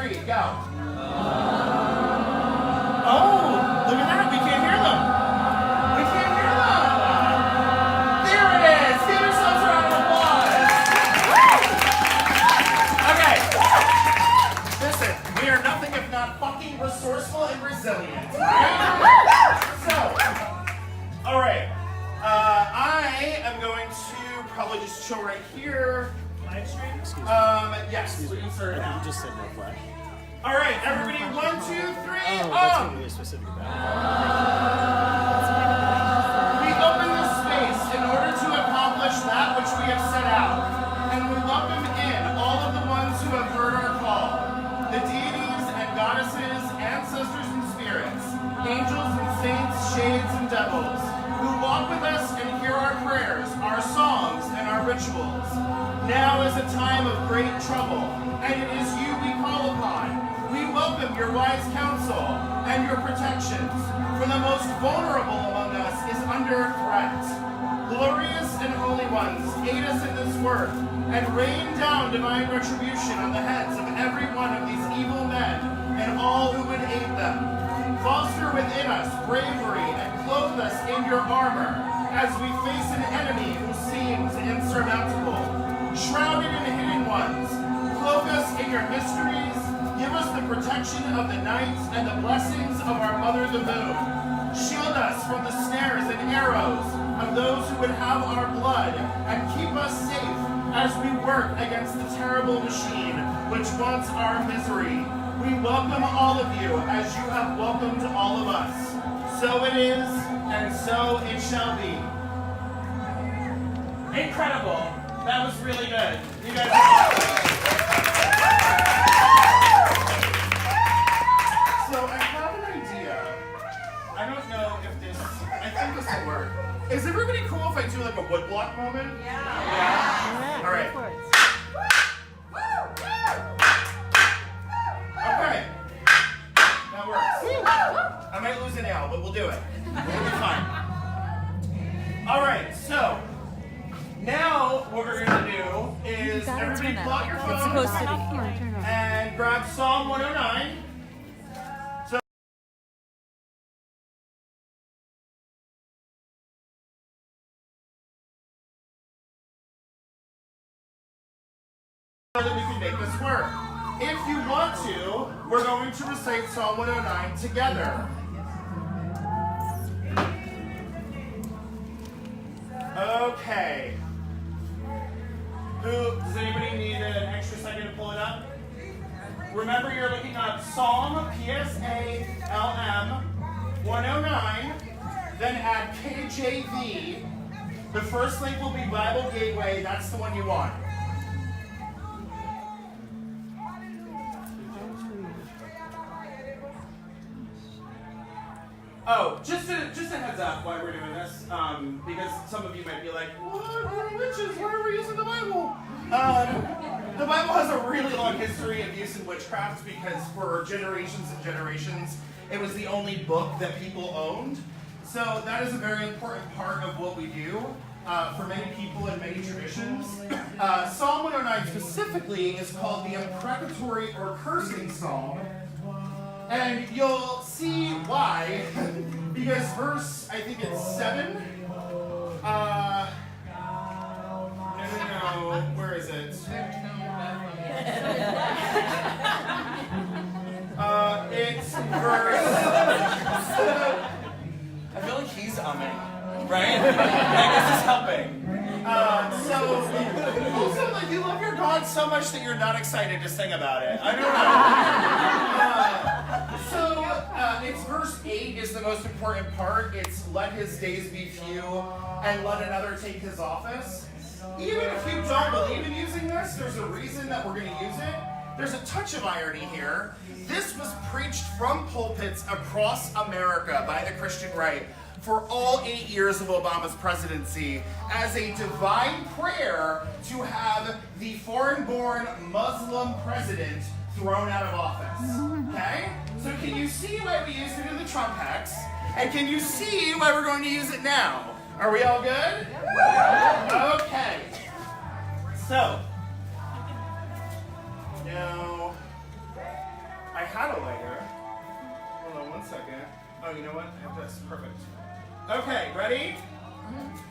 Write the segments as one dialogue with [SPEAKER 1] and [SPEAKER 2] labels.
[SPEAKER 1] 3, go. Oh, look at that. We can't hear them. We can't hear them. There it is. Give yourselves a round of applause. Okay. Listen, we are nothing if not fucking resourceful and resilient. Right? So, all right. I am going to probably just chill right here. Live stream? Yes. We can start it now.
[SPEAKER 2] You just said no flash.
[SPEAKER 1] All right, everybody, 1, 2, 3,
[SPEAKER 2] Oh, that's really specific about
[SPEAKER 1] We open this space in order to accomplish that which we have set out, and we welcome in all of the ones who have heard our call, the deities and goddesses, ancestors and spirits, angels and saints, shades and devils, who walk with us and hear our prayers, our songs, and our rituals. Now is a time of great trouble, and it is you we call upon. We welcome your wise counsel and your protections, for the most vulnerable among us is under threat. Glorious and holy ones, aid us in this work, and rain down divine retribution on the heads of every one of these evil men and all who would aid them. Foster within us bravery and clothe us in your armor as we face an enemy who seems insurmountable. Shrouded in hidden ones, cloak us in your mysteries, give us the protection of the night and the blessings of our mother the moon. Shield us from the snares and arrows of those who would have our blood, and keep us safe as we work against the terrible machine which wants our misery. We welcome all of you as you have welcomed all of us. So it is, and so it shall be. Incredible. That was really good. You guys are awesome. So I have an idea. I don't know if this, I think this will work. Is everybody cool if I do like a woodblock moment? Yeah. All right. Okay. That works. I might lose an L, but we'll do it. We'll be fine. All right, so now what we're going to do is everybody pull out your phone and grab Psalm 109. So that we can make this work. If you want to, we're going to recite Psalm 109 together. Okay. Does anybody need an extra second to pull it up? Remember, you're looking up Psalm PSALM 109, then add KJV. The first link will be Bible Gateway. That's the one you want. Oh, just a heads up why we're doing this, because some of you might be like, what? We're witches. Why are we using the Bible? The Bible has a really long history of use in witchcraft because for generations and generations, it was the only book that people owned. So that is a very important part of what we do for many people in many traditions. Psalm 109 specifically is called the imprecatory or cursing psalm. And you'll see why, because verse, I think it's 7. No, where is it? It's verse. I feel like he's umming, right? I guess it's helping. So, also, like, you love your God so much that you're not excited to sing about it. I don't know. It's verse 8 is the most important part. It's let his days be few and let another take his office. Even if you don't believe in using this, there's a reason that we're going to use it. There's a touch of irony here. This was preached from pulpits across America by the Christian right for all 8 years of Obama's presidency as a divine prayer to have the foreign-born Muslim president thrown out of office. Okay? So can you see why we used it in the Trump HEX? And can you see why we're going to use it now? Are we all good? Okay. So, now, Oh, you know what? I have this. Perfect. Okay, ready?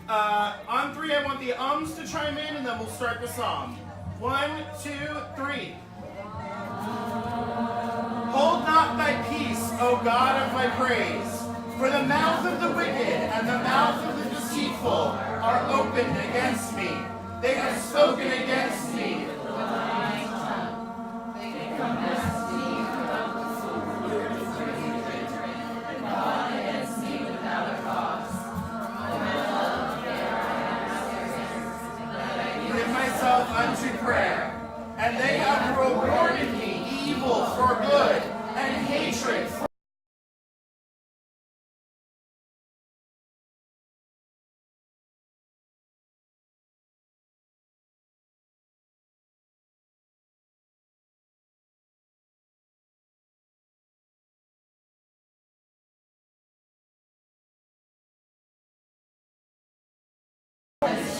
[SPEAKER 1] On three, I want the ums to chime in, and then we'll start the psalm. 1, 2, 3. Hold not thy peace, O God of my praise, for the mouth of the wicked and the mouth of the deceitful are opened against me. They have spoken against me. Unto prayer, and they have rewarded me evil for good and hatred for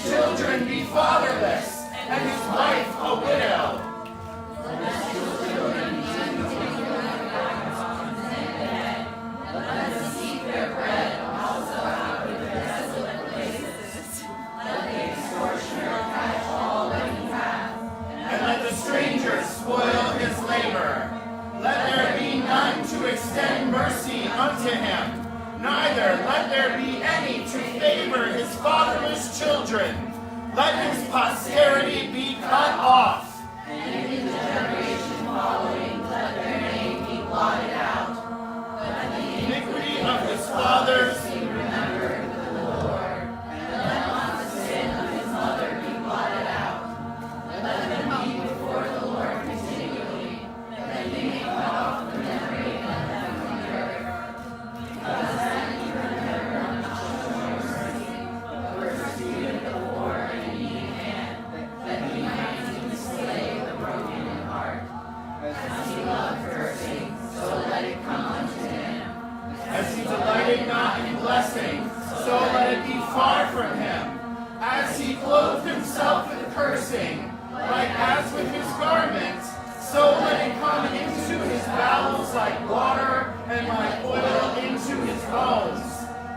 [SPEAKER 1] children be fatherless, and his wife a widow. Let them seek their bread also out of the desolate places. Let the extortioner catch all that he hath, and let the stranger spoil his labor. Let there be none to extend mercy unto him, neither let there be any to favor his fatherless children. Let his posterity be cut off, and in the generation following, let their name be blotted out. Let the iniquity of his fathers be remembered with the Lord, and let not the sin of his mother be blotted out. Let them be before the Lord continually, that he may cut off the memory of them from the earth. Because then he remembered not the mercy, but persecuted the poor and needy man, that he might even slay the broken in heart. As he loved cursing, so let it come unto him. As he delighted not in blessing, so let it be far from him. As he clothed himself with cursing, like as with his garments, so let it come into his bowels like water, and like oil into his bones.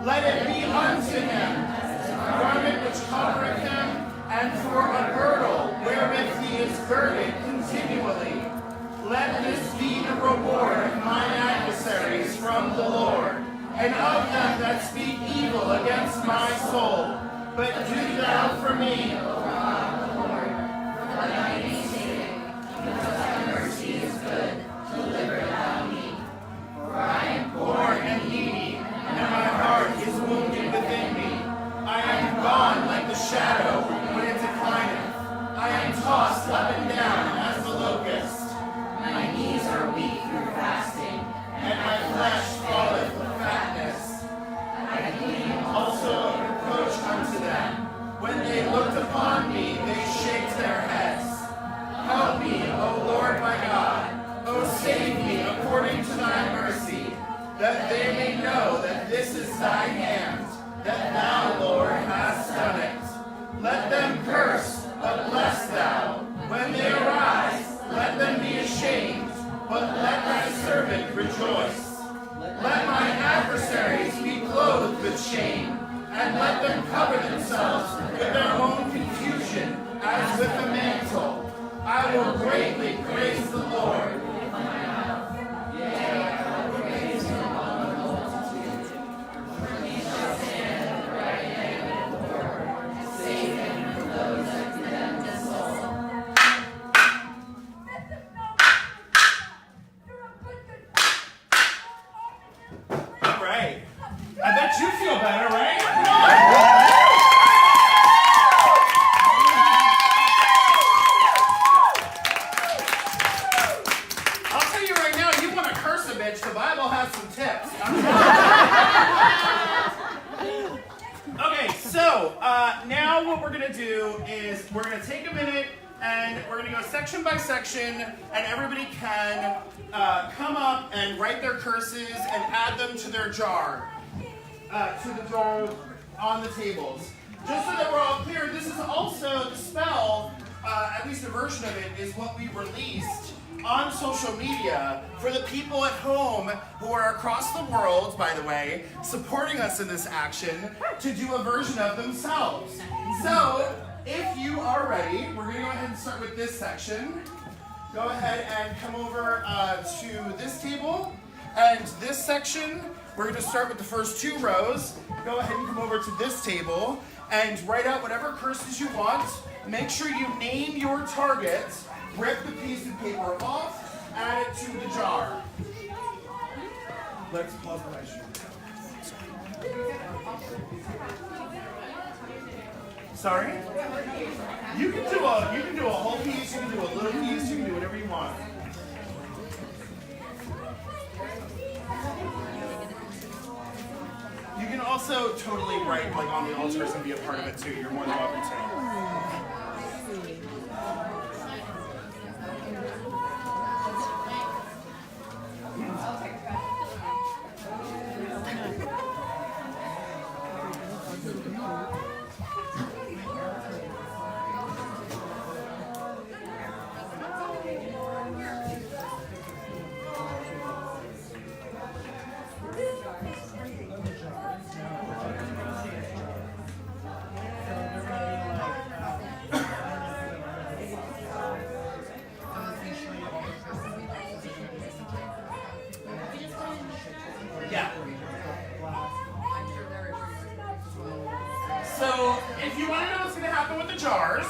[SPEAKER 1] Let it be unto him as a garment which covereth him, and for a girdle wherewith he is girded continually. Let this be the reward of mine adversaries from the Lord, and of them that speak evil against my soul. But do thou for me, O God, Lord, for thy name's sake, because thy mercy is good, deliver thou me. For I am poor and needy, and my heart is wounded within me. I am gone like the shadow when it declineth. I am tossed up and down as the locust. My knees are weak through fasting, and my flesh falleth with fatness. I came also a reproach unto them. When they looked upon me, they shake their heads. Help me, O Lord my God. O save me according to thy mercy, that they may know that this is thy hand, that thou, Lord, hast done it. Let them curse, but bless thou. When they arise, let them be ashamed, but let thy servant rejoice. Let my adversaries be clothed with shame, and let them cover themselves with their own confusion, as with a mantle. I will greatly praise the Lord with my mouth. Yea, I will praise him among the multitude. For he shall stand at the right hand of the Lord, and save him from those that condemn his soul. All right. I bet you feel better, right? Come on. I'll tell you right now, you want to curse a bitch, the Bible has some tips. Okay, so now what we're going to do is we're going to take a minute and we're going to go section by section, and everybody can come up and write their curses and add them to their jar, to the jar on the tables. Just so that we're all clear, this is also the spell, at least a version of it, is what we released on social media for the people at home who are across the world, by the way, supporting us in this action to do a version of themselves. So, if you are ready, we're going to go ahead and start with this section. Go ahead and come over to this table. And this section, we're going to start with the first 2 rows. Go ahead and come over to this table and write out whatever curses you want. Make sure you name your target. Rip the piece of paper off. Add it to the jar. Let's pause the lecture. Sorry? You can do a whole piece, you can do a little piece, you can do whatever you want. You can also totally write like on the altars and be a part of it too. You're more than welcome to. Yeah. So, if you want to know what's going to happen with the jars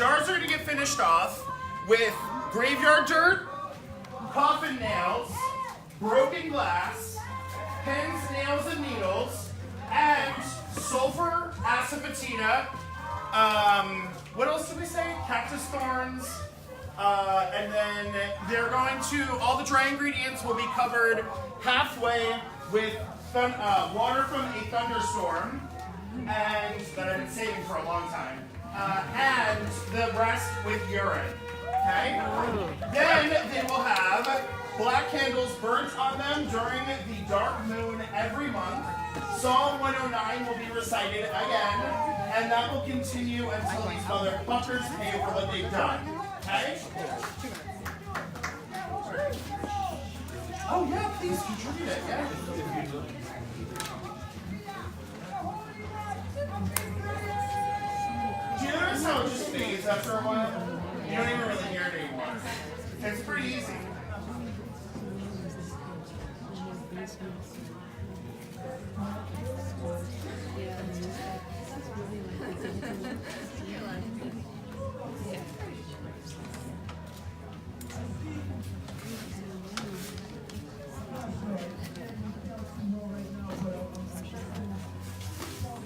[SPEAKER 1] are going to get finished off with graveyard dirt, coffin nails, broken glass, pens, nails, and needles, and sulfur asafoetida. What else did we say? Cactus thorns. And then they're going to, all the dry ingredients will be covered halfway with water from a thunderstorm, and that I've been saving for a long time, and the rest with urine, okay? Then they will have black candles burnt on them during the dark moon every month. Psalm 109 will be recited again, and that will continue until these motherfuckers pay for what they've done, okay? Oh yeah, please contribute it, yeah. Do you notice how it just fades after a while? You don't even really hear it anymore. It's pretty easy.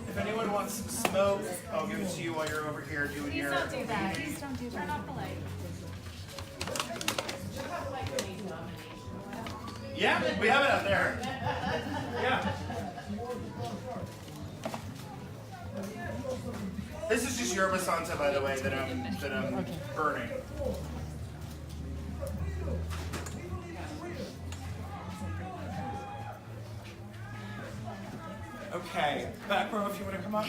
[SPEAKER 1] If anyone wants some smoke, I'll give it to you while you're over here doing your...
[SPEAKER 3] Please don't do that. Please don't do that. Turn off the light.
[SPEAKER 1] Yeah, we have it out there. Yeah. This is just yerba santa, by the way, that I'm burning. Okay, back row if you want to come up.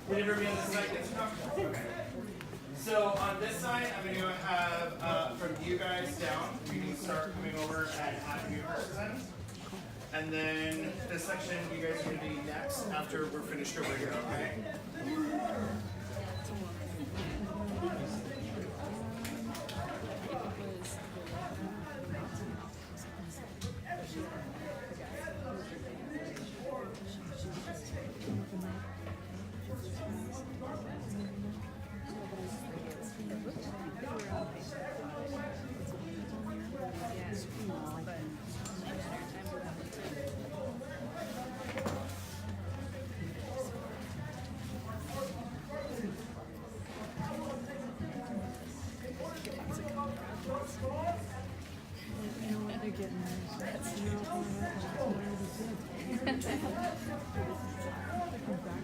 [SPEAKER 1] Would everybody on this side get to come? Okay. So on this side, I'm going to have from you guys down. You can start coming over and having your person. And then this section, you guys are going to be next after we're finished over here, okay?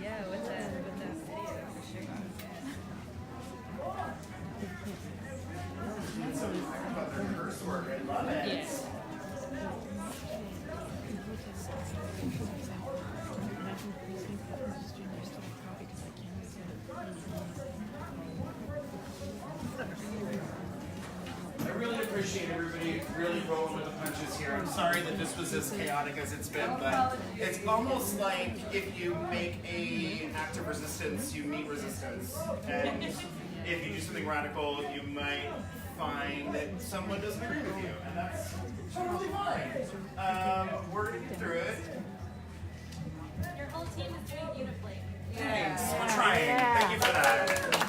[SPEAKER 3] Yeah, with that video for sure.
[SPEAKER 1] So we talk about their curse word. I love it.
[SPEAKER 3] Yes.
[SPEAKER 1] appreciate everybody really rolling with the punches here. I'm sorry that this was as chaotic as it's been, but it's almost like if you make an act of resistance, you meet resistance. And if you do something radical, you might find that someone doesn't agree with you, and that's totally fine. We're gonna get through it.
[SPEAKER 3] Your whole team is doing beautifully.
[SPEAKER 1] Thanks, we're trying. Thank you for that.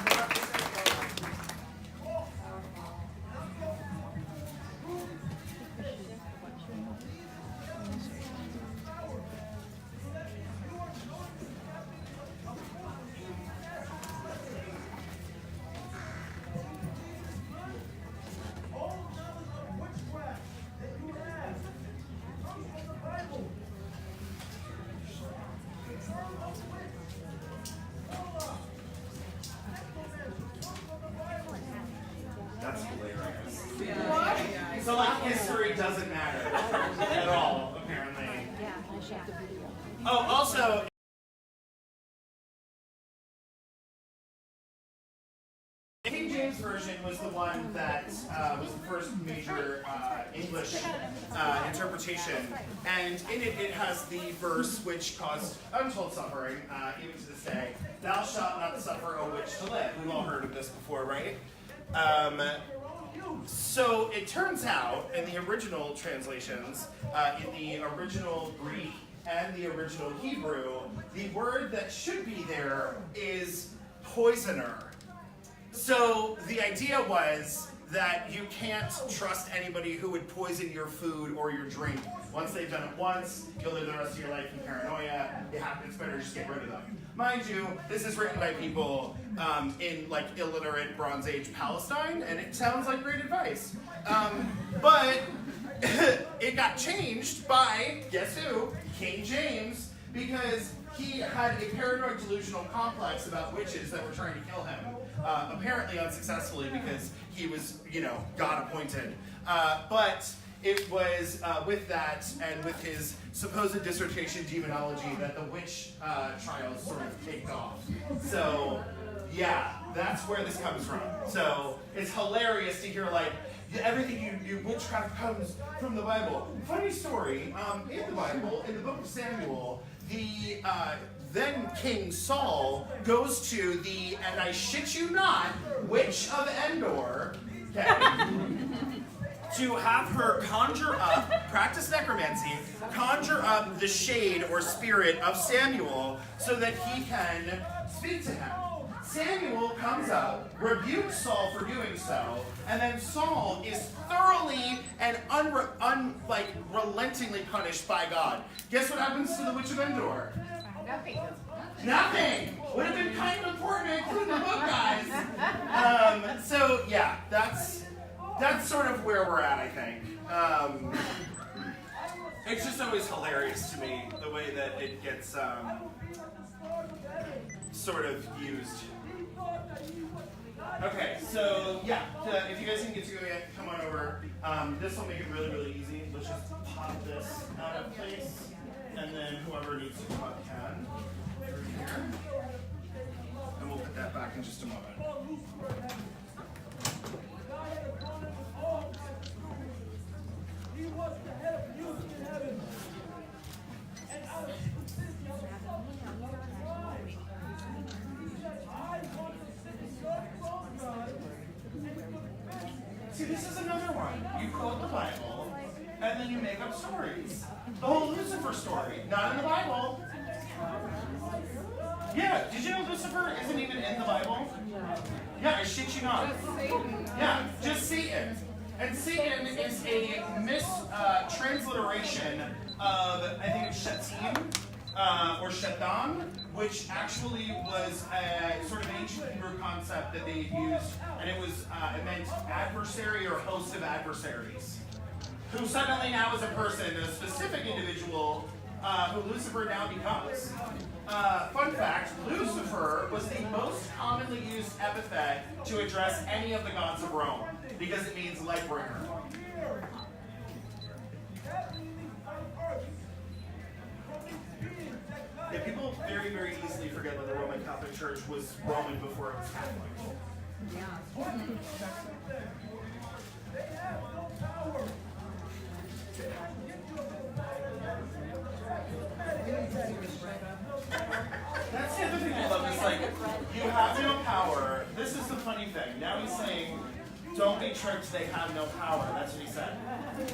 [SPEAKER 1] That's hilarious. So like history doesn't matter at all, apparently. Oh, also, the King James Version was the one that was the first major English interpretation, and in it, it has the verse which caused untold suffering, even to this day. Thou shalt not suffer a witch to live. We've all heard of this before, right? So it turns out, in the original translations, in the original Greek and the original Hebrew, the word that should be there is poisoner. So the idea was that you can't trust anybody who would poison your food or your drink. Once they've done it once, you'll live the rest of your life in paranoia. It's better to just get rid of them. Mind you, this is written by people in like illiterate Bronze Age Palestine, and it sounds like great advice. But it got changed by, guess who? King James, because he had a paranoid delusional complex about witches that were trying to kill him. Apparently unsuccessfully because he was, God appointed. But it was with that and with his supposed dissertation demonology that the witch trials sort of kicked off. So, yeah, that's where this comes from. So it's hilarious to hear like everything you witchcraft comes from the Bible. Funny story, in the Bible, in the book of Samuel, the then King Saul goes to the, and I shit you not, witch of Endor, okay, to have her conjure up, practice necromancy, conjure up the shade or spirit of Samuel so that he can speak to him. Samuel comes up, rebukes Saul for doing so, and then Saul is thoroughly and relentingly punished by God. Guess what happens to the Witch of Endor? Nothing! Would have been kind of important to include in the book, guys. So yeah, that's sort of where we're at, I think. It's just always hilarious to me the way that it gets sort of used. Okay, so yeah, if you guys didn't get to go yet, come on over. This will make it really, really easy. Let's just pop this out of place, and then whoever needs to come up can. Through here. And we'll put that back in just a moment. See, this is another one. You quote the Bible, and then you make up stories. The whole Lucifer story, not in the Bible. Yeah, did you know Lucifer isn't even in the Bible? Yeah, I shit you not. Yeah, just Satan. And Satan is a mistransliteration of, I think it's Shetim, or Shetan, which actually was a sort of ancient Hebrew concept that they used, and it meant adversary or host of adversaries, who suddenly now is a person, a specific individual, who Lucifer now becomes. Fun fact, Lucifer was the most commonly used epithet to address any of the gods of Rome, because it means light bringer. Yeah, people very, very easily forget that the Roman Catholic Church was Roman before it was Catholic.
[SPEAKER 3] Yeah.
[SPEAKER 1] Don't be tricked, they have no power. That's what he said.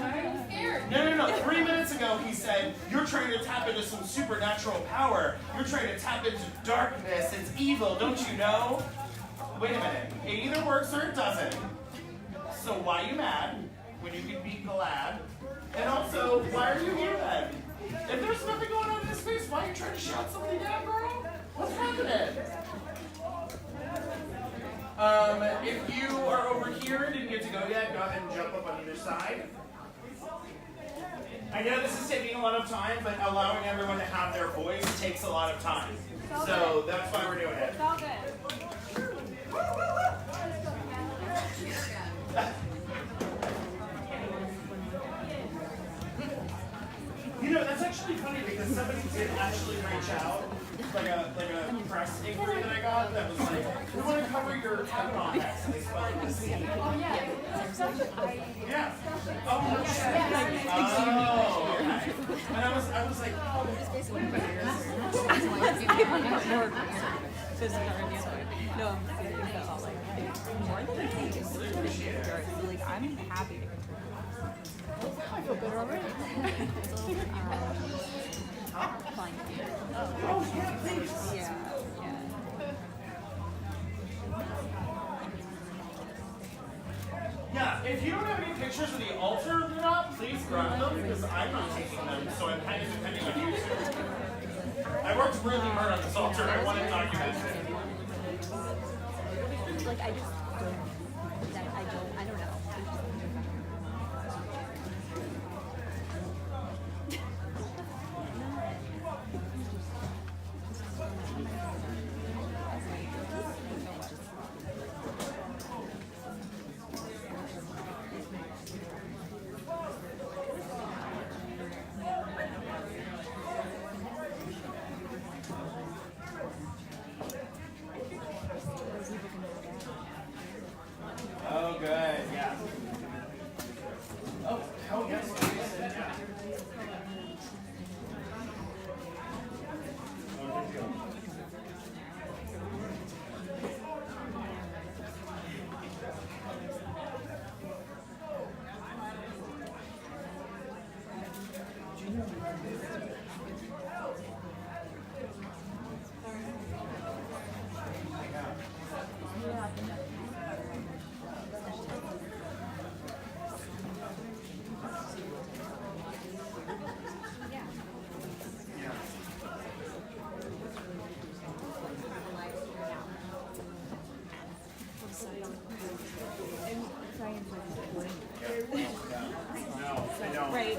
[SPEAKER 3] I'm scared.
[SPEAKER 1] No. 3 minutes ago he said, you're trying to tap into some supernatural power. You're trying to tap into darkness. It's evil, don't you know? Wait a minute. It either works or it doesn't. So why are you mad when you can be glad? And also, why are you here then? If there's nothing going on in this space, why are you trying to shout something down, girl? What's happening? If you are over here and didn't get to go yet, go ahead and jump up on either side. I know this is taking a lot of time, but allowing everyone to have their voice takes a lot of time. So that's why we're doing it.
[SPEAKER 3] It's all good.
[SPEAKER 1] You know, that's actually funny because somebody did actually reach out, like a press inquiry that I got that was like, we want to cover your head on X, and they spelled it with C.
[SPEAKER 3] Oh, yeah.
[SPEAKER 1] Yeah. Oh, no shit. Oh, okay. And I was like,
[SPEAKER 4] No, more than I think it's like I'm happy to contribute. I feel better already. It's a little fun.
[SPEAKER 1] oh, yeah, please.
[SPEAKER 4] Yeah.
[SPEAKER 1] Yeah, if you don't have any pictures of the altar lit up, please grab them because I'm not taking them, so I'm kind of depending on you two. I worked really hard on this altar. I want it documented.
[SPEAKER 4] Like I just I don't know.
[SPEAKER 1] Oh, good, yeah. Oh, yes, please. Yeah. Oh, good deal. No, I don't.
[SPEAKER 4] Right.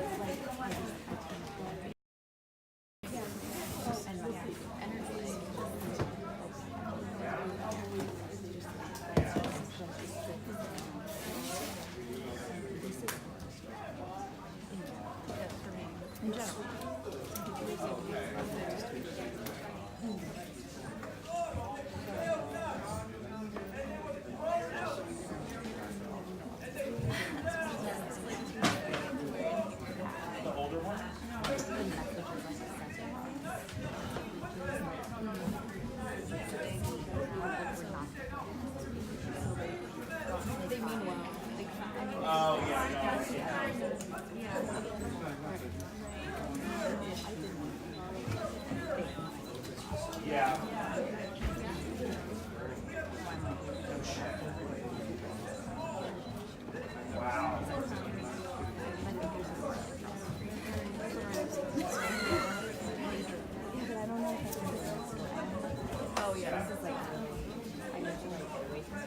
[SPEAKER 4] In general.
[SPEAKER 1] The older one?
[SPEAKER 4] They mean well.
[SPEAKER 1] Oh, yeah, I know. Yeah. No shit. Wow.
[SPEAKER 4] Oh yeah, this is like I need to like get away from it.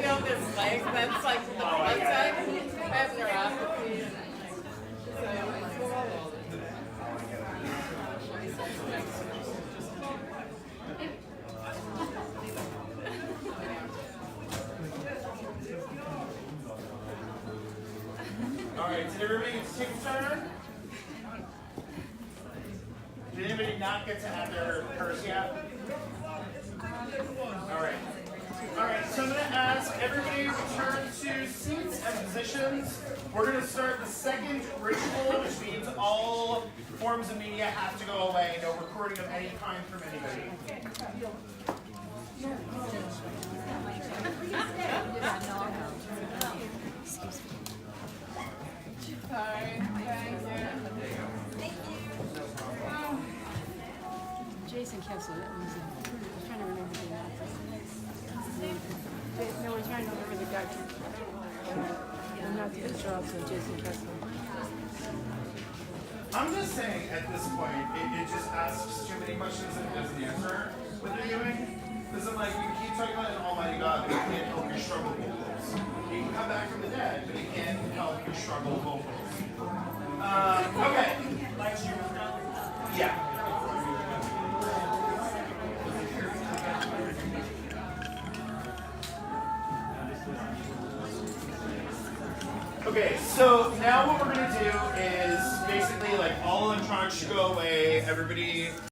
[SPEAKER 5] Feel this leg that's like the front side. I have neuropathy.
[SPEAKER 1] All right, did everybody get to take a turn? Did anybody not get to add their purse yet? All right. Alright, so I'm going to ask everybody to return to seats and positions. We're going to start the second ritual, which means all forms of media have to go away. No recording of any kind from anybody.
[SPEAKER 6] Jason Kessler, that was I was trying to remember the name. No, we're trying to remember the guy. I'm not the Charles, so Jason Kessler.
[SPEAKER 1] I'm just saying, at this point, it just asks too many questions and it doesn't answer what they're doing. Because I'm like, you keep talking about an almighty God, but you can't help your struggle vocals. You can come back from the dead, but you can't help your struggle vocals. Okay. Yeah. Okay, so now what we're going to do is basically like all electronics should go away, everybody